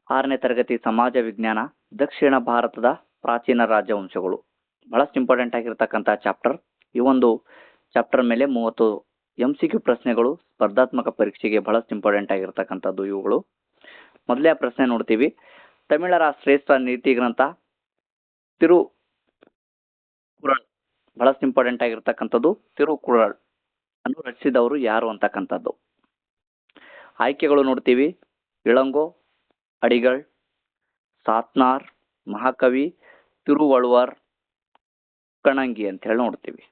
6ನೇ ತರಗತಿ ಸಮಾಜ ವಿಜ್ಞಾನ ದಕ್ಷಿಣ ಭಾರತದ ಪ್ರಾಚೀನ ರಾಜವಂಶಗಳು. ಬಹಳಷ್ಟು ಇಂಪಾರ್ಟೆಂಟ್ ಆಗಿರ್ತಕ್ಕಂಥ ಚಾಪ್ಟರ್. ಈ ಒಂದು ಚಾಪ್ಟರ್ ಮೇಲೆ 30 MCQ ಪ್ರಶ್ನೆಗಳು ಸ್ಪರ್ಧಾತ್ಮಕ ಪರೀಕ್ಷೆಗೆ ಬಹಳಷ್ಟು ಇಂಪಾರ್ಟೆಂಟ್ ಆಗಿರ್ತಕ್ಕಂಥದ್ದು ಇವುಗಳು. ಮೊದಲೇ ಪ್ರಶ್ನೆ ನೋಡ್ತೀವಿ. ತಮಿಳರ ಶ್ರೇಷ್ಠ ನೀತಿ ಗ್ರಂಥ ತಿರುಕುರಳ್. ಬಹಳಷ್ಟು ಇಂಪಾರ್ಟೆಂಟ್ ಆಗಿರ್ತಕ್ಕಂಥದ್ದು ತಿರುಕುರಳ್ ಅನ್ನು ರಚಿಸಿದವರು ಯಾರು ಅಂತಕ್ಕಂಥದ್ದು. ಆಯ್ಕೆಗಳು ನೋಡ್ತೀವಿ. ಇಳಂಗೋ, ಅಡಿಗಳ್, ಸಾತ್ನಾರ್, ಮಹಾಕವಿ, ತಿರುವಳುವರ್, ಕಣಂಗಿ ಅಂತ ಹೇಳಿ ನೋಡ್ತೀವಿ.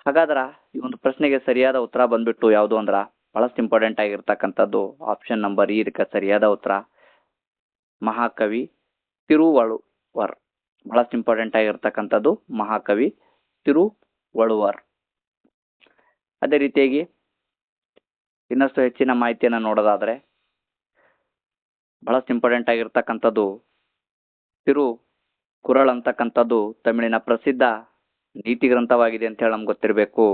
ಹಾಗಾದ್ರೆ ಈ ಒಂದು ಪ್ರಶ್ನೆಗೆ ಸರಿಯಾದ ಉತ್ತರ ಬಂದ್ಬಿಟ್ಟು ಯಾವುದು ಅಂದ್ರ ಬಹಳಷ್ಟು ಇಂಪಾರ್ಟೆಂಟ್ ಆಗಿರ್ತಕ್ಕಂಥದ್ದು ಆಪ್ಷನ್ ನಂಬರ್ ಇ. ಇದಕ್ಕೆ ಸರಿಯಾದ ಉತ್ತರ ಮಹಾಕವಿ ತಿರುವಳುವರ್. ಬಹಳಷ್ಟು ಇಂಪಾರ್ಟೆಂಟ್ ಆಗಿರ್ತಕ್ಕಂಥದ್ದು ಮಹಾಕವಿ ತಿರುವಳುವರ್. ಅದೇ ರೀತಿಯಾಗಿ ಇನ್ನಷ್ಟು ಹೆಚ್ಚಿನ ಮಾಹಿತಿಯನ್ನು ನೋಡೋದಾದ್ರೆ ಬಹಳಷ್ಟು ಇಂಪಾರ್ಟೆಂಟ್ ಆಗಿರ್ತಕ್ಕಂಥದ್ದು ತಿರುಕುರಳ್ ಅಂತಕ್ಕಂಥದ್ದು ತಮಿಳಿನ ಪ್ರಸಿದ್ಧ ನೀತಿ ಗ್ರಂಥವಾಗಿದೆ ಅಂತ ಹೇಳಿ ನಮ್ಗೆ ಗೊತ್ತಿರಬೇಕು.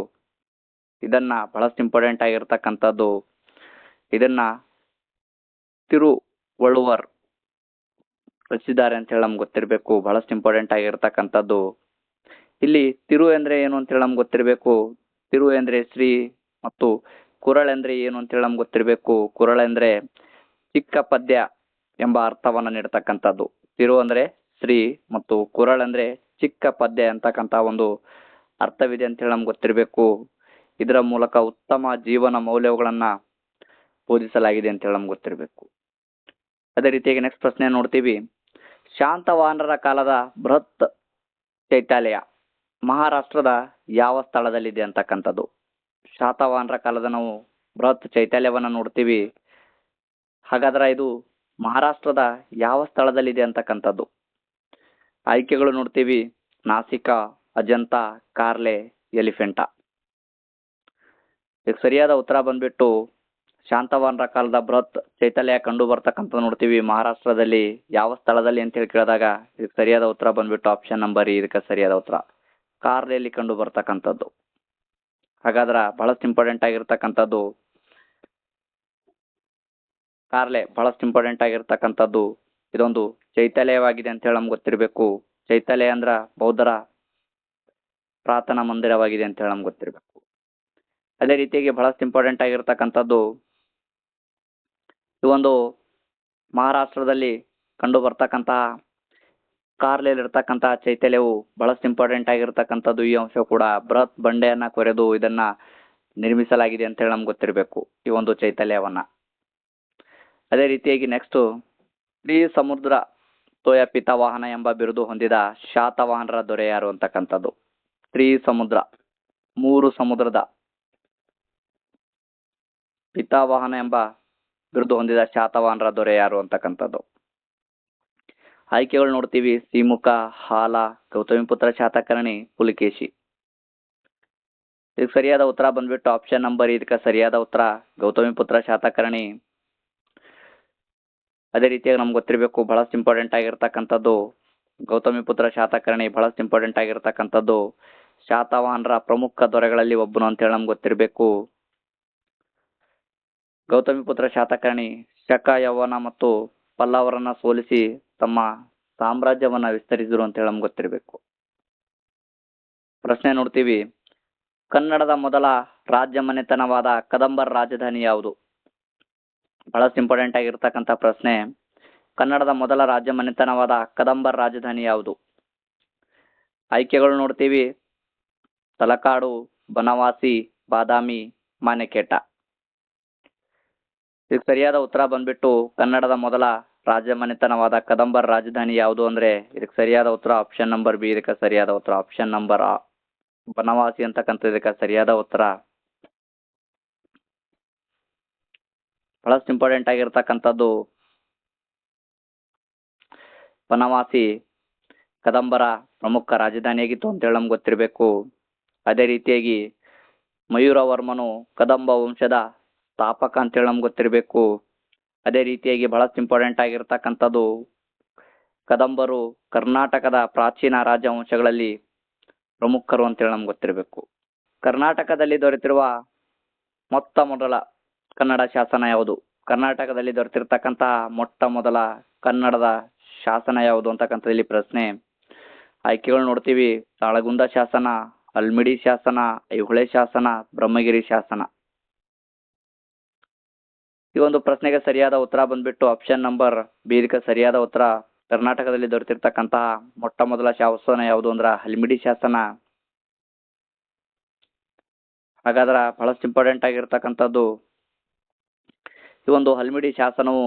ಇದನ್ನ ಬಹಳಷ್ಟು ಇಂಪಾರ್ಟೆಂಟ್ ಆಗಿರ್ತಕ್ಕಂಥದ್ದು ಇದನ್ನ ತಿರುವಳುವರ್ ರಚಿಸಿದ್ದಾರೆ ಅಂತ ಹೇಳಿ ನಮ್ಗೆ ಗೊತ್ತಿರಬೇಕು. ಬಹಳಷ್ಟು ಇಂಪಾರ್ಟೆಂಟ್ ಆಗಿರ್ತಕ್ಕಂಥದ್ದು ಇಲ್ಲಿ ತಿರು ಅಂದ್ರೆ ಏನು ಅಂತ ಹೇಳಿ ನಮ್ಗೆ ಗೊತ್ತಿರಬೇಕು. ತಿರು ಅಂದ್ರೆ ಶ್ರೀ ಮತ್ತು ಕುರಳ್ ಅಂದ್ರೆ ಏನು ಅಂತ ಹೇಳಿ ನಮ್ಗೆ ಗೊತ್ತಿರಬೇಕು. ಕುರಳ್ ಅಂದ್ರೆ ಚಿಕ್ಕ ಪದ್ಯ ಎಂಬ ಅರ್ಥವನ್ನ ನೀಡತಕ್ಕಂಥದ್ದು. ತಿರು ಅಂದ್ರೆ ಶ್ರೀ ಮತ್ತು ಕುರಳ್ ಅಂದ್ರೆ ಚಿಕ್ಕ ಪದ್ಯ ಅಂತಕ್ಕಂಥ ಒಂದು ಅರ್ಥವಿದೆ ಅಂತ ಹೇಳಿ ನಮ್ಗೆ ಗೊತ್ತಿರಬೇಕು. ಇದರ ಮೂಲಕ ಉತ್ತಮ ಜೀವನ ಮೌಲ್ಯಗಳನ್ನ ಬೋಧಿಸಲಾಗಿದೆ ಅಂತ ಹೇಳಿ ನಮ್ಗೆ ಗೊತ್ತಿರಬೇಕು. ಅದೇ ರೀತಿಯಾಗಿ ನೆಕ್ಸ್ಟ್ ಪ್ರಶ್ನೆ ನೋಡ್ತೀವಿ. ಶಾತವಾಹನರ ಕಾಲದ ಬೃಹತ್ ಚೈತ್ಯಾಲಯ ಮಹಾರಾಷ್ಟ್ರದ ಯಾವ ಸ್ಥಳದಲ್ಲಿದೆ ಅಂತಕ್ಕಂಥದ್ದು. ಶಾತವಾಹನರ ಕಾಲದ ನಾವು ಬೃಹತ್ ಚೈತ್ಯಾಲಯವನ್ನ ನೋಡ್ತೀವಿ. ಹಾಗಾದ್ರೆ ಇದು ಮಹಾರಾಷ್ಟ್ರದ ಯಾವ ಸ್ಥಳದಲ್ಲಿದೆ ಅಂತಕ್ಕಂಥದ್ದು. ಆಯ್ಕೆಗಳು ನೋಡ್ತೀವಿ. ನಾಸಿಕ, ಅಜಂತ, ಕಾರ್ಲೆ, ಎಲಿಫೆಂಟಾ. ಇದಕ್ಕೆ ಸರಿಯಾದ ಉತ್ತರ ಬಂದ್ಬಿಟ್ಟು ಶಾತವಾಹನರ ಕಾಲದ ಬೃಹತ್ ಚೈತ್ಯಾಲಯ ಕಂಡು ಬರ್ತಕ್ಕಂಥ ನೋಡ್ತೀವಿ ಮಹಾರಾಷ್ಟ್ರದಲ್ಲಿ ಯಾವ ಸ್ಥಳದಲ್ಲಿ ಅಂತ ಹೇಳಿ ಕೇಳಿದಾಗ ಇದಕ್ಕೆ ಸರಿಯಾದ ಉತ್ತರ ಬಂದ್ಬಿಟ್ಟು ಆಪ್ಷನ್ ನಂಬರ್ ಇ. ಇದಕ್ಕೆ ಸರಿಯಾದ ಉತ್ತರ ಕಾರ್ಲೆಯಲ್ಲಿ ಕಂಡು ಬರ್ತಕ್ಕಂಥದ್ದು. ಹಾಗಾದ್ರೆ ಬಹಳಷ್ಟು ಇಂಪಾರ್ಟೆಂಟ್ ಆಗಿರ್ತಕ್ಕಂಥದ್ದು ಕಾರ್ಲೆ. ಬಹಳಷ್ಟು ಇಂಪಾರ್ಟೆಂಟ್ ಆಗಿರ್ತಕ್ಕಂಥದ್ದು ಇದೊಂದು ಚೈತ್ಯಾಲಯವಾಗಿದೆ ಅಂತ ಹೇಳಿ ನಮ್ಗೆ ಗೊತ್ತಿರಬೇಕು. ಚೈತ್ಯಾಲಯ ಅಂದ್ರ ಬೌದ್ಧರ ಪ್ರಾರ್ಥನಾ ಮಂದಿರವಾಗಿದೆ ಅಂತ ಹೇಳಿ ನಮ್ಗೆ ಗೊತ್ತಿರಬೇಕು. ಅದೇ ರೀತಿಯಾಗಿ ಬಹಳಷ್ಟು ಇಂಪಾರ್ಟೆಂಟ್ ಆಗಿರ್ತಕ್ಕಂಥದ್ದು ಈ ಒಂದು ಮಹಾರಾಷ್ಟ್ರದಲ್ಲಿ ಕಂಡು ಬರ್ತಕ್ಕಂತಹ ಕಾರ್ಲೆಯಲ್ಲಿ ಇರ್ತಕ್ಕಂತಹ ಚೈತ್ಯಾಲಯವು ಬಹಳಷ್ಟು ಇಂಪಾರ್ಟೆಂಟ್ ಆಗಿರ್ತಕ್ಕಂಥದ್ದು. ಈ ಅಂಶ ಕೂಡ ಬೃಹತ್ ಬಂಡೆಯನ್ನ ಕೊರೆದು ಇದನ್ನ ನಿರ್ಮಿಸಲಾಗಿದೆ ಅಂತ ಹೇಳಿ ನಮ್ಗೆ ಗೊತ್ತಿರಬೇಕು ಈ ಒಂದು ಚೈತ್ಯಾಲಯವನ್ನ. ಅದೇ ರೀತಿಯಾಗಿ ನೆಕ್ಸ್ಟ್ ಸಮುದ್ರ ತೋಯ ಪಿತಾವಾಹನ ಎಂಬ ಬಿರುದು ಹೊಂದಿದ ಶಾತವಾಹನರ ದೊರೆ ಯಾರು ಅಂತಕ್ಕಂಥದ್ದು. ಸಮುದ್ರ, 3 ಸಮುದ್ರದ ಪಿತಾವಾಹನ ಎಂಬ ಬಿರುದು ಹೊಂದಿದ ಶಾತವಾಹನರ ದೊರೆ ಯಾರು ಅಂತಕ್ಕಂಥದ್ದು. ಆಯ್ಕೆಗಳು ನೋಡ್ತೀವಿ. ಸಿಮುಖ, ಹಾಲ, ಗೌತಮಿಪುತ್ರ ಶಾತಕರ್ಣಿ, ಪುಲಿಕೇಶಿ. ಇದಕ್ಕೆ ಸರಿಯಾದ ಉತ್ತರ ಬಂದ್ಬಿಟ್ಟು ಆಪ್ಷನ್ ನಂಬರ್ ಇದಕ್ಕೆ ಸರಿಯಾದ ಉತ್ತರ ಗೌತಮಿಪುತ್ರ ಶಾತಕರ್ಣಿ. ಅದೇ ರೀತಿಯಾಗಿ ನಮ್ಗೆ ಗೊತ್ತಿರಬೇಕು ಬಹಳಷ್ಟು ಇಂಪಾರ್ಟೆಂಟ್ ಆಗಿರ್ತಕ್ಕಂಥದ್ದು ಗೌತಮಿಪುತ್ರ ಶಾತಕರ್ಣಿ. ಬಹಳಷ್ಟು ಇಂಪಾರ್ಟೆಂಟ್ ಆಗಿರ್ತಕ್ಕಂಥದ್ದು ಶಾತವಾಹನರ ಪ್ರಮುಖ ದೊರೆಗಳಲ್ಲಿ ಒಬ್ಬನು ಅಂತ ಹೇಳಿ ನಮ್ಗೆ ಗೊತ್ತಿರಬೇಕು. ಗೌತಮಿಪುತ್ರ ಶಾತಕರ್ಣಿ ಶಕ, ಯೌವನ ಮತ್ತು ಪಲ್ಲವರನ್ನ ಸೋಲಿಸಿ ತಮ್ಮ ಸಾಮ್ರಾಜ್ಯವನ್ನ ವಿಸ್ತರಿಸಿದ್ರು ಅಂತ ಹೇಳಿ ನಮ್ಗೆ ಗೊತ್ತಿರಬೇಕು. ಪ್ರಶ್ನೆ ನೋಡ್ತೀವಿ. ಕನ್ನಡದ ಮೊದಲ ರಾಜ್ಯ ಮನೆತನವಾದ ಕದಂಬರ ರಾಜಧಾನಿ ಯಾವುದು. ಬಹಳಷ್ಟು ಇಂಪಾರ್ಟೆಂಟ್ ಆಗಿರ್ತಕ್ಕಂಥ ಪ್ರಶ್ನೆ. ಕನ್ನಡದ ಮೊದಲ ರಾಜ್ಯ ಮನೆತನವಾದ ಕದಂಬರ ರಾಜಧಾನಿ ಯಾವುದು. ಆಯ್ಕೆಗಳು ನೋಡ್ತೀವಿ. ತಲಕಾಡು, ಬನವಾಸಿ, ಬಾದಾಮಿ, ಮಾನೆಕೇಟ. ಇದಕ್ಕೆ ಸರಿಯಾದ ಉತ್ತರ ಬಂದ್ಬಿಟ್ಟು ಕನ್ನಡದ ಮೊದಲ ರಾಜ್ಯ ಮನೆತನವಾದ ಕದಂಬರ ರಾಜಧಾನಿ ಯಾವುದು ಅಂದ್ರೆ ಇದಕ್ಕೆ ಸರಿಯಾದ ಉತ್ತರ ಆಪ್ಷನ್ ನಂಬರ್ ಬಿ. ಇದಕ್ಕೆ ಸರಿಯಾದ ಉತ್ತರ ಆಪ್ಷನ್ ನಂಬರ್ ಬನವಾಸಿ ಅಂತಕ್ಕಂಥ ಇದಕ್ಕೆ ಸರಿಯಾದ ಉತ್ತರ. ಬಹಳಷ್ಟು ಇಂಪಾರ್ಟೆಂಟ್ ಆಗಿರ್ತಕ್ಕಂಥದ್ದು ಬನವಾಸಿ ಕದಂಬರ ಪ್ರಮುಖ ರಾಜಧಾನಿಯಾಗಿತ್ತು ಅಂತ ಹೇಳಿ ನಮ್ಗೆ ಗೊತ್ತಿರಬೇಕು. ಅದೇ ರೀತಿಯಾಗಿ ಮಯೂರವರ್ಮನು ಕದಂಬ ವಂಶದ ಸ್ಥಾಪಕ ಅಂತ ಹೇಳಿ ನಮ್ಗೆ ಗೊತ್ತಿರಬೇಕು. ಅದೇ ರೀತಿಯಾಗಿ ಬಹಳಷ್ಟು ಇಂಪಾರ್ಟೆಂಟ್ ಆಗಿರ್ತಕ್ಕಂಥದ್ದು ಕದಂಬರು ಕರ್ನಾಟಕದ ಪ್ರಾಚೀನ ರಾಜವಂಶಗಳಲ್ಲಿ ಪ್ರಮುಖರು ಅಂತ ಹೇಳಿ ನಮ್ಗೆ ಗೊತ್ತಿರಬೇಕು. ಕರ್ನಾಟಕದಲ್ಲಿ ದೊರೆತಿರುವ ಮೊತ್ತ ಮೊದಲ ಕನ್ನಡ ಶಾಸನ ಯಾವುದು. ಕರ್ನಾಟಕದಲ್ಲಿ ದೊರೆತಿರ್ತಕ್ಕಂತಹ ಮೊಟ್ಟ ಮೊದಲ ಕನ್ನಡದ ಶಾಸನ ಯಾವುದು ಅಂತಕ್ಕಂಥದ್ದು ಇಲ್ಲಿ ಪ್ರಶ್ನೆ. ಆಯ್ಕೆಗಳು ನೋಡ್ತೀವಿ: ತಾಳಗುಂದ ಶಾಸನ, ಹಲ್ಮಿಡಿ ಶಾಸನ, ಐಹೊಳೆ ಶಾಸನ, ಬ್ರಹ್ಮಗಿರಿ ಶಾಸನ. ಈ ಒಂದು ಪ್ರಶ್ನೆಗೆ ಸರಿಯಾದ ಉತ್ತರ ಬಂದ್ಬಿಟ್ಟು ಆಪ್ಷನ್ ನಂಬರ್ ಬಿ. ಇದಕ್ಕೆ ಸರಿಯಾದ ಉತ್ತರ ಕರ್ನಾಟಕದಲ್ಲಿ ದೊರೆತಿರ್ತಕ್ಕಂತಹ ಮೊಟ್ಟ ಮೊದಲ ಶಾಸನ ಯಾವುದು ಅಂದ್ರ ಹಲ್ಮಿಡಿ ಶಾಸನ. ಹಾಗಾದ್ರೆ ಬಹಳಷ್ಟು ಇಂಪಾರ್ಟೆಂಟ್ ಆಗಿರ್ತಕ್ಕಂಥದ್ದು ಈ ಒಂದು ಹಲ್ಮಿಡಿ ಶಾಸನವು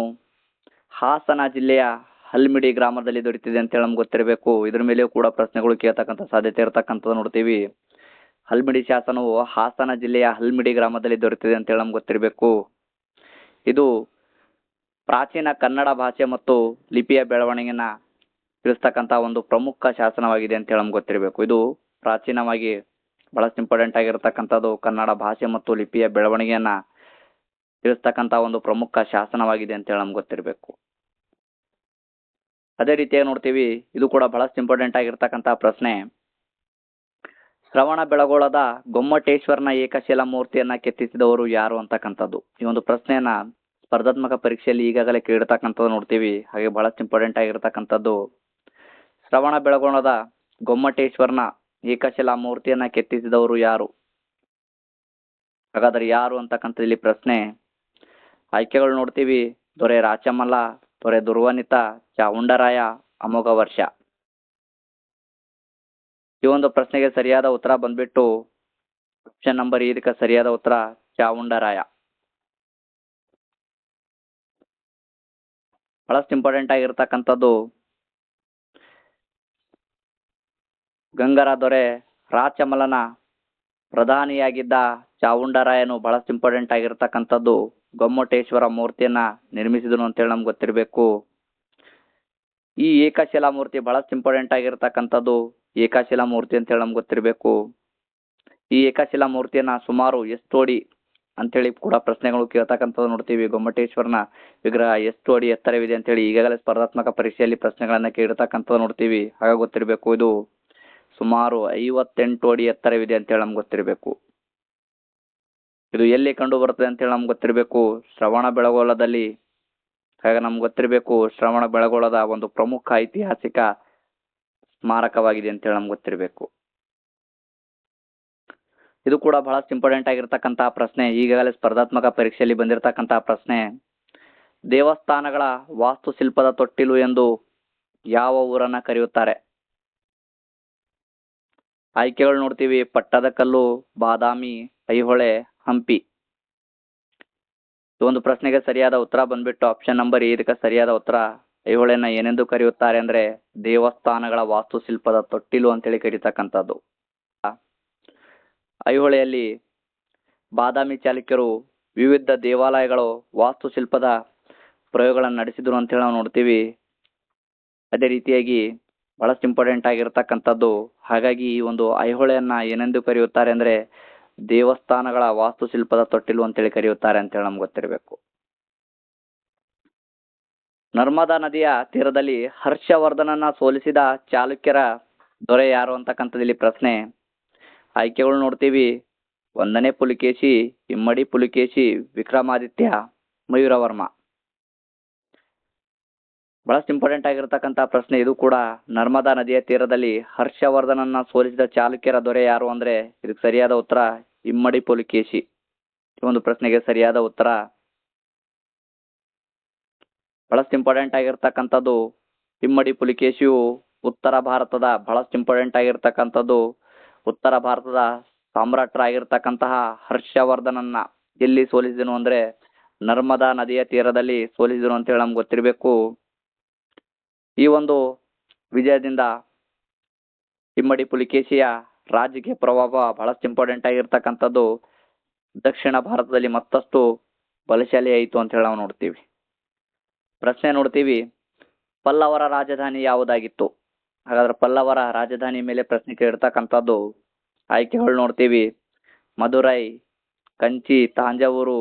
ಹಾಸನ ಜಿಲ್ಲೆಯ ಹಲ್ಮಿಡಿ ಗ್ರಾಮದಲ್ಲಿ ದೊರೆತಿದೆ ಅಂತೇಳಿ ನಮ್ಗೆ ಗೊತ್ತಿರಬೇಕು. ಇದ್ರ ಮೇಲೆಯೂ ಕೂಡ ಪ್ರಶ್ನೆಗಳು ಕೇಳ್ತಕ್ಕಂಥ ಸಾಧ್ಯತೆ ಇರತಕ್ಕಂಥದ್ದು ನೋಡ್ತೀವಿ. ಹಲ್ಮಿಡಿ ಶಾಸನವು ಹಾಸನ ಜಿಲ್ಲೆಯ ಹಲ್ಮಿಡಿ ಗ್ರಾಮದಲ್ಲಿ ದೊರೆತಿದೆ ಅಂತೇಳಿ ನಮ್ಗೆ ಗೊತ್ತಿರಬೇಕು. ಇದು ಪ್ರಾಚೀನ ಕನ್ನಡ ಭಾಷೆ ಮತ್ತು ಲಿಪಿಯ ಬೆಳವಣಿಗೆನ ತಿಳಿಸ್ತಕ್ಕಂಥ ಒಂದು ಪ್ರಮುಖ ಶಾಸನವಾಗಿದೆ ಅಂತೇಳಿ ನಮ್ಗೆ ಗೊತ್ತಿರಬೇಕು. ಇದು ಪ್ರಾಚೀನವಾಗಿ ಬಹಳಷ್ಟು ಇಂಪಾರ್ಟೆಂಟ್ ಆಗಿರತಕ್ಕಂಥದ್ದು ಕನ್ನಡ ಭಾಷೆ ಮತ್ತು ಲಿಪಿಯ ಬೆಳವಣಿಗೆಯನ್ನ ತಿಳಿಸ್ತಕ್ಕಂಥ ಒಂದು ಪ್ರಮುಖ ಶಾಸನವಾಗಿದೆ ಅಂತೇಳಿ ನಮ್ಗೆ ಗೊತ್ತಿರಬೇಕು. ಅದೇ ರೀತಿಯಾಗಿ ನೋಡ್ತೀವಿ, ಇದು ಕೂಡ ಬಹಳಷ್ಟು ಇಂಪಾರ್ಟೆಂಟ್ ಆಗಿರ್ತಕ್ಕಂಥ ಪ್ರಶ್ನೆ. ಶ್ರವಣ ಬೆಳಗೊಳದ ಗೊಮ್ಮಟೇಶ್ವರನ ಏಕಶಿಲಾ ಮೂರ್ತಿಯನ್ನ ಕೆತ್ತಿಸಿದವರು ಯಾರು ಅಂತಕ್ಕಂಥದ್ದು. ಈ ಒಂದು ಪ್ರಶ್ನೆಯನ್ನ ಸ್ಪರ್ಧಾತ್ಮಕ ಪರೀಕ್ಷೆಯಲ್ಲಿ ಈಗಾಗಲೇ ಕೇಳಿರ್ತಕ್ಕಂಥದ್ದು ನೋಡ್ತೀವಿ. ಹಾಗೆ ಬಹಳಷ್ಟು ಇಂಪಾರ್ಟೆಂಟ್ ಆಗಿರ್ತಕ್ಕಂಥದ್ದು ಶ್ರವಣ ಬೆಳಗೊಳದ ಗೊಮ್ಮಟೇಶ್ವರನ ಏಕಶಿಲಾ ಮೂರ್ತಿಯನ್ನ ಕೆತ್ತಿಸಿದವರು ಯಾರು. ಹಾಗಾದ್ರೆ ಯಾರು ಅಂತಕ್ಕಂಥ ಇಲ್ಲಿ ಪ್ರಶ್ನೆ. ಆಯ್ಕೆಗಳು ನೋಡ್ತೀವಿ: ದೊರೆ ರಾಚಮಲ್ಲ, ದೊರೆ ದುರ್ವಾನಿತ, ಚಾವುಂಡರಾಯ, ಅಮೋಘ ವರ್ಷ. ಈ ಒಂದು ಪ್ರಶ್ನೆಗೆ ಸರಿಯಾದ ಉತ್ತರ ಬಂದ್ಬಿಟ್ಟು ಆಪ್ಷನ್ ನಂಬರ್ ಇದಕ್ಕೆ ಸರಿಯಾದ ಉತ್ತರ ಚಾವುಂಡರಾಯ. ಬಹಳಷ್ಟು ಇಂಪಾರ್ಟೆಂಟ್ ಆಗಿರ್ತಕ್ಕಂಥದ್ದು ಗಂಗರ ದೊರೆ ರಾಚಮಲನ ಪ್ರಧಾನಿಯಾಗಿದ್ದ ಚಾವುಂಡರಾಯನು ಬಹಳಷ್ಟು ಇಂಪಾರ್ಟೆಂಟ್ ಆಗಿರ್ತಕ್ಕಂಥದ್ದು ಗೊಮ್ಮಟೇಶ್ವರ ಮೂರ್ತಿಯನ್ನ ನಿರ್ಮಿಸಿದನು ಅಂತೇಳಿ ನಮ್ಗೆ ಗೊತ್ತಿರಬೇಕು. ಈ ಏಕಶಿಲಾ ಮೂರ್ತಿ ಬಹಳಷ್ಟು ಇಂಪಾರ್ಟೆಂಟ್ ಆಗಿರ್ತಕ್ಕಂಥದ್ದು ಏಕಶಿಲಾ ಮೂರ್ತಿ ಅಂತೇಳಿ ನಮ್ಗೆ ಗೊತ್ತಿರಬೇಕು. ಈ ಏಕಶಿಲಾ ಮೂರ್ತಿಯನ್ನ ಸುಮಾರು ಎಷ್ಟು ಅಡಿ ಅಂತೇಳಿ ಕೂಡ ಪ್ರಶ್ನೆಗಳು ಕೇಳ್ತಕ್ಕಂಥದ್ದು ನೋಡ್ತೀವಿ. ಗೊಮ್ಮಟೇಶ್ವರನ ವಿಗ್ರಹ ಎಷ್ಟು ಅಡಿ ಎತ್ತರವಿದೆ ಅಂತೇಳಿ ಈಗಾಗಲೇ ಸ್ಪರ್ಧಾತ್ಮಕ ಪರೀಕ್ಷೆಯಲ್ಲಿ ಪ್ರಶ್ನೆಗಳನ್ನ ಕೇಳಿರ್ತಕ್ಕಂಥದ್ದು ನೋಡ್ತೀವಿ. ಹಾಗಾಗಿ ಗೊತ್ತಿರಬೇಕು, ಇದು ಸುಮಾರು 58 ಅಡಿ ಎತ್ತರವಿದೆ ಅಂತೇಳಿ ನಮ್ಗೆ ಗೊತ್ತಿರಬೇಕು. ಇದು ಎಲ್ಲಿ ಕಂಡು ಬರ್ತದೆ ಅಂತೇಳಿ ನಮ್ಗೆ ಗೊತ್ತಿರಬೇಕು, ಶ್ರವಣ ಬೆಳಗೊಳದಲ್ಲಿ. ಹಾಗೆ ನಮ್ಗೆ ಗೊತ್ತಿರಬೇಕು, ಶ್ರವಣ ಬೆಳಗೊಳದ ಒಂದು ಪ್ರಮುಖ ಐತಿಹಾಸಿಕ ಸ್ಮಾರಕವಾಗಿದೆ ಅಂತೇಳಿ ನಮ್ಗೆ ಗೊತ್ತಿರಬೇಕು. ಇದು ಕೂಡ ಬಹಳಷ್ಟು ಇಂಪಾರ್ಟೆಂಟ್ ಆಗಿರ್ತಕ್ಕಂತಹ ಪ್ರಶ್ನೆ, ಈಗಾಗಲೇ ಸ್ಪರ್ಧಾತ್ಮಕ ಪರೀಕ್ಷೆಯಲ್ಲಿ ಬಂದಿರತಕ್ಕಂತಹ ಪ್ರಶ್ನೆ. ದೇವಸ್ಥಾನಗಳ ವಾಸ್ತುಶಿಲ್ಪದ ತೊಟ್ಟಿಲು ಎಂದು ಯಾವ ಊರನ್ನ ಕರೆಯುತ್ತಾರೆ. ಆಯ್ಕೆಗಳು ನೋಡ್ತೀವಿ: ಪಟ್ಟದಕಲ್ಲು, ಬಾದಾಮಿ, ಐಹೊಳೆ, ಹಂಪಿ. ಈ ಒಂದು ಪ್ರಶ್ನೆಗೆ ಸರಿಯಾದ ಉತ್ತರ ಬಂದ್ಬಿಟ್ಟು ಆಪ್ಷನ್ ನಂಬರ್ ಇದಕ್ಕೆ ಸರಿಯಾದ ಉತ್ತರ ಐಹೊಳೆನ ಏನೆಂದು ಕರೆಯುತ್ತಾರೆ ಅಂದ್ರೆ ದೇವಸ್ಥಾನಗಳ ವಾಸ್ತುಶಿಲ್ಪದ ತೊಟ್ಟಿಲು ಅಂತೇಳಿ ಕರೀತಕ್ಕಂಥದ್ದು. ಐಹೊಳೆಯಲ್ಲಿ ಬಾದಾಮಿ ಚಾಲುಕ್ಯರು ವಿವಿಧ ದೇವಾಲಯಗಳು ವಾಸ್ತುಶಿಲ್ಪದ ಪ್ರಯೋಗಗಳನ್ನು ನಡೆಸಿದ್ರು ಅಂತೇಳಿ ನಾವು ನೋಡ್ತೀವಿ. ಅದೇ ರೀತಿಯಾಗಿ ಬಹಳಷ್ಟು ಇಂಪಾರ್ಟೆಂಟ್ ಆಗಿರ್ತಕ್ಕಂಥದ್ದು. ಹಾಗಾಗಿ ಈ ಒಂದು ಐಹೊಳೆಯನ್ನ ಏನೆಂದು ಕರೆಯುತ್ತಾರೆ ಅಂದ್ರೆ ದೇವಸ್ಥಾನಗಳ ವಾಸ್ತುಶಿಲ್ಪದ ತೊಟ್ಟಿಲು ಅಂತೇಳಿ ಕರೆಯುತ್ತಾರೆ ಅಂತೇಳಿ ನಮ್ಗೆ ಗೊತ್ತಿರಬೇಕು. ನರ್ಮದಾ ನದಿಯ ತೀರದಲ್ಲಿ ಹರ್ಷವರ್ಧನನ್ನ ಸೋಲಿಸಿದ ಚಾಲುಕ್ಯರ ದೊರೆ ಯಾರು ಅಂತಕ್ಕಂಥದ್ದು ಇಲ್ಲಿ ಪ್ರಶ್ನೆ. ಆಯ್ಕೆಗಳು ನೋಡ್ತೀವಿ: 1ನೇ ಪುಲಿಕೇಶಿ, ಇಮ್ಮಡಿ ಪುಲಿಕೇಶಿ, ವಿಕ್ರಮಾದಿತ್ಯ, ಮಯೂರವರ್ಮ. ಬಹಳಷ್ಟು ಇಂಪಾರ್ಟೆಂಟ್ ಆಗಿರ್ತಕ್ಕಂಥ ಪ್ರಶ್ನೆ. ಇದು ಕೂಡ ನರ್ಮದಾ ನದಿಯ ತೀರದಲ್ಲಿ ಹರ್ಷವರ್ಧನನ್ನ ಸೋಲಿಸಿದ ಚಾಲುಕ್ಯರ ದೊರೆ ಯಾರು ಅಂದ್ರೆ ಇದಕ್ಕೆ ಸರಿಯಾದ ಉತ್ತರ ಇಮ್ಮಡಿ ಪುಲಿಕೇಶಿ. ಈ ಒಂದು ಪ್ರಶ್ನೆಗೆ ಸರಿಯಾದ ಉತ್ತರ ಬಹಳಷ್ಟು ಇಂಪಾರ್ಟೆಂಟ್ ಆಗಿರ್ತಕ್ಕಂಥದ್ದು ಇಮ್ಮಡಿ ಪುಲಿಕೇಶಿಯು ಉತ್ತರ ಭಾರತದ ಬಹಳಷ್ಟು ಇಂಪಾರ್ಟೆಂಟ್ ಆಗಿರ್ತಕ್ಕಂಥದ್ದು ಉತ್ತರ ಭಾರತದ ಸಾಮ್ರಾಟರಾಗಿರ್ತಕ್ಕಂತಹ ಹರ್ಷವರ್ಧನನ್ನ ಎಲ್ಲಿ ಸೋಲಿಸಿದನು ಅಂದ್ರೆ ನರ್ಮದಾ ನದಿಯ ತೀರದಲ್ಲಿ ಸೋಲಿಸಿದನು ಅಂತೇಳಿ ನಮ್ಗೆ ಗೊತ್ತಿರಬೇಕು. ಈ ಒಂದು ವಿಜಯದಿಂದ ಇಮ್ಮಡಿ ಪುಲಿಕೇಶಿಯ ರಾಜಕೀಯ ಪ್ರಭಾವ ಬಹಳಷ್ಟು ಇಂಪಾರ್ಟೆಂಟ್ ಆಗಿರ್ತಕ್ಕಂಥದ್ದು ದಕ್ಷಿಣ ಭಾರತದಲ್ಲಿ ಮತ್ತಷ್ಟು ಬಲಶಾಲಿ ಆಯಿತು ಅಂತ ಹೇಳಿ ನಾವು ನೋಡ್ತೀವಿ. ಪ್ರಶ್ನೆ ನೋಡ್ತೀವಿ: ಪಲ್ಲವರ ರಾಜಧಾನಿ ಯಾವುದಾಗಿತ್ತು. ಹಾಗಾದ್ರೆ ಪಲ್ಲವರ ರಾಜಧಾನಿ ಮೇಲೆ ಪ್ರಶ್ನೆ ಕೇಳಿರ್ತಕ್ಕಂಥದ್ದು. ಆಯ್ಕೆಗಳು ನೋಡ್ತೀವಿ: ಮಧುರೈ, ಕಂಚಿ, ತಾಂಜಾವೂರು,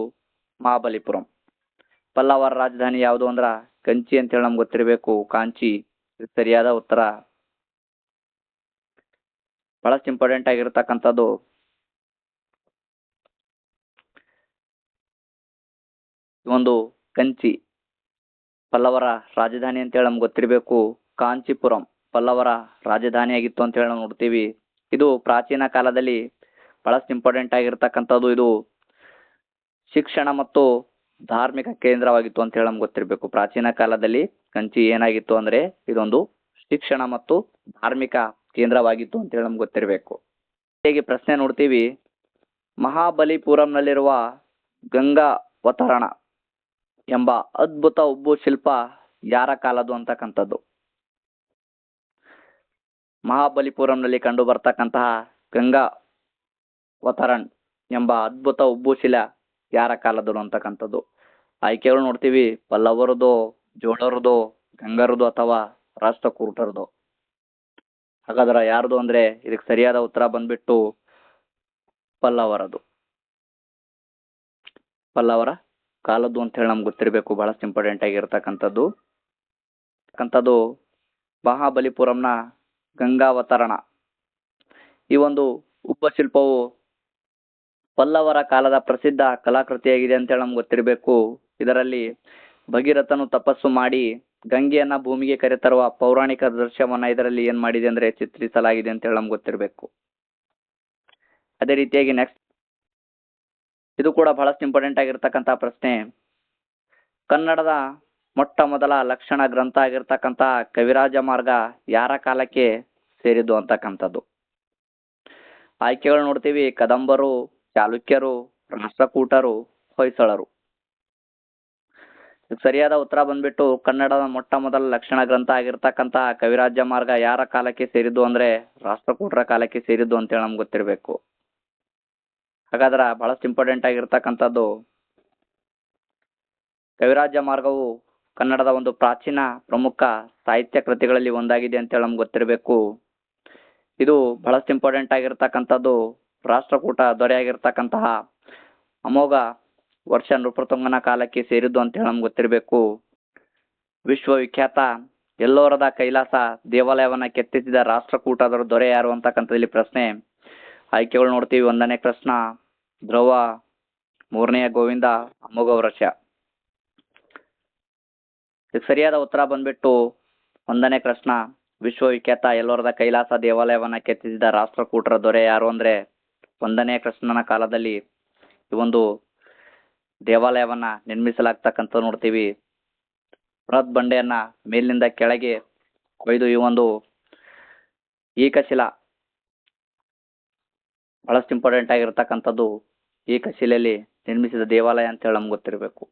ಮಹಾಬಲಿಪುರಂ. ಪಲ್ಲವರ ರಾಜಧಾನಿ ಯಾವುದು ಅಂದ್ರ ಕಂಚಿ ಅಂತ ಹೇಳಿ ನಮ್ಗೆ ಗೊತ್ತಿರಬೇಕು, ಕಾಂಚಿ. ಸರಿಯಾದ ಉತ್ತರ. ಬಹಳಷ್ಟು ಇಂಪಾರ್ಟೆಂಟ್ ಆಗಿರ್ತಕ್ಕಂಥದ್ದು ಒಂದು ಕಂಚಿ ಪಲ್ಲವರ ರಾಜಧಾನಿ ಅಂತೇಳಿ ನಮ್ಗೆ ಗೊತ್ತಿರಬೇಕು. ಕಾಂಚೀಪುರಂ ಪಲ್ಲವರ ರಾಜಧಾನಿಯಾಗಿತ್ತು ಅಂತೇಳಿ ನಾವು ನೋಡ್ತೀವಿ. ಇದು ಪ್ರಾಚೀನ ಕಾಲದಲ್ಲಿ ಬಹಳಷ್ಟು ಇಂಪಾರ್ಟೆಂಟ್ ಆಗಿರ್ತಕ್ಕಂಥದ್ದು. ಇದು ಶಿಕ್ಷಣ ಮತ್ತು ಧಾರ್ಮಿಕ ಕೇಂದ್ರವಾಗಿತ್ತು ಅಂತ ಹೇಳಿ ನಮ್ಗೆ ಗೊತ್ತಿರಬೇಕು. ಪ್ರಾಚೀನ ಕಾಲದಲ್ಲಿ ಕಂಚಿ ಏನಾಗಿತ್ತು ಅಂದ್ರೆ ಇದೊಂದು ಶಿಕ್ಷಣ ಮತ್ತು ಧಾರ್ಮಿಕ ಕೇಂದ್ರವಾಗಿತ್ತು ಅಂತ ಹೇಳಿ ನಮ್ಗೆ ಗೊತ್ತಿರಬೇಕು. ಹೀಗೆ ಪ್ರಶ್ನೆ ನೋಡ್ತೀವಿ, ಮಹಾಬಲಿಪುರಂನಲ್ಲಿರುವ ಗಂಗಾವತರಣ ಎಂಬ ಅದ್ಭುತ ಉಬ್ಬು ಶಿಲ್ಪ ಯಾರ ಕಾಲದ್ದು ಅಂತಕ್ಕಂಥದ್ದು. ಮಹಾಬಲಿಪುರಂನಲ್ಲಿ ಕಂಡು ಬರ್ತಕ್ಕಂತಹ ಗಂಗಾವತರಣ್ ಎಂಬ ಅದ್ಭುತ ಉಬ್ಬು ಶಿಲೆ ಯಾರ ಕಾಲದ್ದು ಅಂತಕ್ಕಂಥದ್ದು. ಆಯ್ಕೆಗಳು ನೋಡ್ತೀವಿ, ಪಲ್ಲವರದು, ಜೋಳರದು, ಗಂಗರದು ಅಥವಾ ರಾಷ್ಟ್ರಕೂಟರದು. ಹಾಗಾದ್ರೆ ಯಾರ್ದು ಅಂದ್ರೆ ಇದಕ್ಕೆ ಸರಿಯಾದ ಉತ್ತರ ಬಂದ್ಬಿಟ್ಟು ಪಲ್ಲವರದು. ಪಲ್ಲವರ ಕಾಲದ್ದು ಅಂತ ಹೇಳಿ ನಮ್ಗೆ ಗೊತ್ತಿರಬೇಕು, ಬಹಳಷ್ಟು ಇಂಪಾರ್ಟೆಂಟ್ ಆಗಿರ್ತಕ್ಕಂಥದ್ದು. ಮಹಾಬಲಿಪುರಂನ ಗಂಗಾವತರಣ ಈ ಒಂದು ಉಬ್ಬ ಶಿಲ್ಪವು ಪಲ್ಲವರ ಕಾಲದ ಪ್ರಸಿದ್ಧ ಕಲಾಕೃತಿಯಾಗಿದೆ ಅಂತ ಹೇಳಿ ನಮ್ಗೆ ಗೊತ್ತಿರಬೇಕು. ಇದರಲ್ಲಿ ಭಗೀರಥನು ತಪಸ್ಸು ಮಾಡಿ ಗಂಗೆಯನ್ನ ಭೂಮಿಗೆ ಕರೆತರುವ ಪೌರಾಣಿಕ ದೃಶ್ಯವನ್ನ ಇದರಲ್ಲಿ ಏನ್ ಮಾಡಿದೆ ಅಂದ್ರೆ ಚಿತ್ರಿಸಲಾಗಿದೆ ಅಂತ ಹೇಳಿ ನಮ್ಗೆ ಗೊತ್ತಿರಬೇಕು. ಅದೇ ರೀತಿಯಾಗಿ ನೆಕ್ಸ್ಟ್, ಇದು ಕೂಡ ಬಹಳಷ್ಟು ಇಂಪಾರ್ಟೆಂಟ್ ಆಗಿರ್ತಕ್ಕಂಥ ಪ್ರಶ್ನೆ. ಕನ್ನಡದ ಮೊಟ್ಟ ಮೊದಲ ಲಕ್ಷಣ ಗ್ರಂಥ ಆಗಿರ್ತಕ್ಕಂಥ ಕವಿರಾಜ ಮಾರ್ಗ ಯಾರ ಕಾಲಕ್ಕೆ ಸೇರಿದ್ದು ಅಂತಕ್ಕಂಥದ್ದು. ಆಯ್ಕೆಗಳು ನೋಡ್ತೀವಿ, ಕದಂಬರು, ಚಾಲುಕ್ಯರು, ರಾಷ್ಟ್ರಕೂಟರು, ಹೊಯ್ಸಳರು. ಸರಿಯಾದ ಉತ್ತರ ಬಂದ್ಬಿಟ್ಟು ಕನ್ನಡದ ಮೊಟ್ಟ ಮೊದಲ ಲಕ್ಷಣ ಗ್ರಂಥ ಆಗಿರ್ತಕ್ಕಂಥ ಕವಿರಾಜ ಮಾರ್ಗ ಯಾರ ಕಾಲಕ್ಕೆ ಸೇರಿದ್ದು ಅಂದ್ರೆ ರಾಷ್ಟ್ರಕೂಟರ ಕಾಲಕ್ಕೆ ಸೇರಿದ್ದು ಅಂತೇಳಿ ನಮ್ಗೆ ಗೊತ್ತಿರಬೇಕು. ಹಾಗಾದ್ರೆ ಬಹಳಷ್ಟು ಇಂಪಾರ್ಟೆಂಟ್ ಆಗಿರ್ತಕ್ಕಂಥದ್ದು, ಕವಿರಾಜ ಮಾರ್ಗವು ಕನ್ನಡದ ಒಂದು ಪ್ರಾಚೀನ ಪ್ರಮುಖ ಸಾಹಿತ್ಯ ಕೃತಿಗಳಲ್ಲಿ ಒಂದಾಗಿದೆ ಅಂತೇಳಿ ನಮ್ಗೆ ಗೊತ್ತಿರಬೇಕು. ಇದು ಬಹಳಷ್ಟು ಇಂಪಾರ್ಟೆಂಟ್ ಆಗಿರ್ತಕ್ಕಂಥದ್ದು. ರಾಷ್ಟ್ರಕೂಟ ದೊರೆಯಾಗಿರ್ತಕ್ಕಂತಹ ಅಮೋಘ ವರ್ಷ ನೃಪತುಂಗನ ಕಾಲಕ್ಕೆ ಸೇರಿದ್ದು ಅಂತ ಹೇಳಿ ನಮ್ಗೆ ಗೊತ್ತಿರಬೇಕು. ವಿಶ್ವವಿಖ್ಯಾತ ಎಲ್ಲೋರದ ಕೈಲಾಸ ದೇವಾಲಯವನ್ನ ಕೆತ್ತಿಸಿದ ರಾಷ್ಟ್ರಕೂಟದ ದೊರೆ ಯಾರು ಅಂತಕ್ಕಂಥದ್ದಲ್ಲಿ ಪ್ರಶ್ನೆ. ಆಯ್ಕೆಗಳು ನೋಡ್ತೀವಿ, 1ನೇ ಕೃಷ್ಣ, ಧ್ರುವ, 3ನೇ ಗೋವಿಂದ, ಅಮೋಘ ವರ್ಷ. ಸರಿಯಾದ ಉತ್ತರ ಬಂದ್ಬಿಟ್ಟು 1ನೇ ಕೃಷ್ಣ. ವಿಶ್ವವಿಖ್ಯಾತ ಎಲ್ಲೋರದ ಕೈಲಾಸ ದೇವಾಲಯವನ್ನ ಕೆತ್ತಿಸಿದ ರಾಷ್ಟ್ರಕೂಟರ ದೊರೆ ಯಾರು ಅಂದ್ರೆ 1ನೇ ಕೃಷ್ಣನ ಕಾಲದಲ್ಲಿ ಈ ಒಂದು ದೇವಾಲಯವನ್ನ ನಿರ್ಮಿಸಲಾಗ್ತಕ್ಕಂಥ ನೋಡ್ತೀವಿ. ಬೃಹತ್ ಬಂಡೆಯನ್ನ ಮೇಲಿನಿಂದ ಕೆಳಗೆ ಕೊಯ್ದು ಈ ಒಂದು ಏಕಶಿಲಾ ಬಹಳಷ್ಟು ಇಂಪಾರ್ಟೆಂಟ್ ಆಗಿರ್ತಕ್ಕಂಥದ್ದು ಏಕಶಿಲೆಯಲ್ಲಿ ನಿರ್ಮಿಸಿದ ದೇವಾಲಯ ಅಂತ ಹೇಳಿ ನಮ್ಗೆ ಗೊತ್ತಿರಬೇಕು.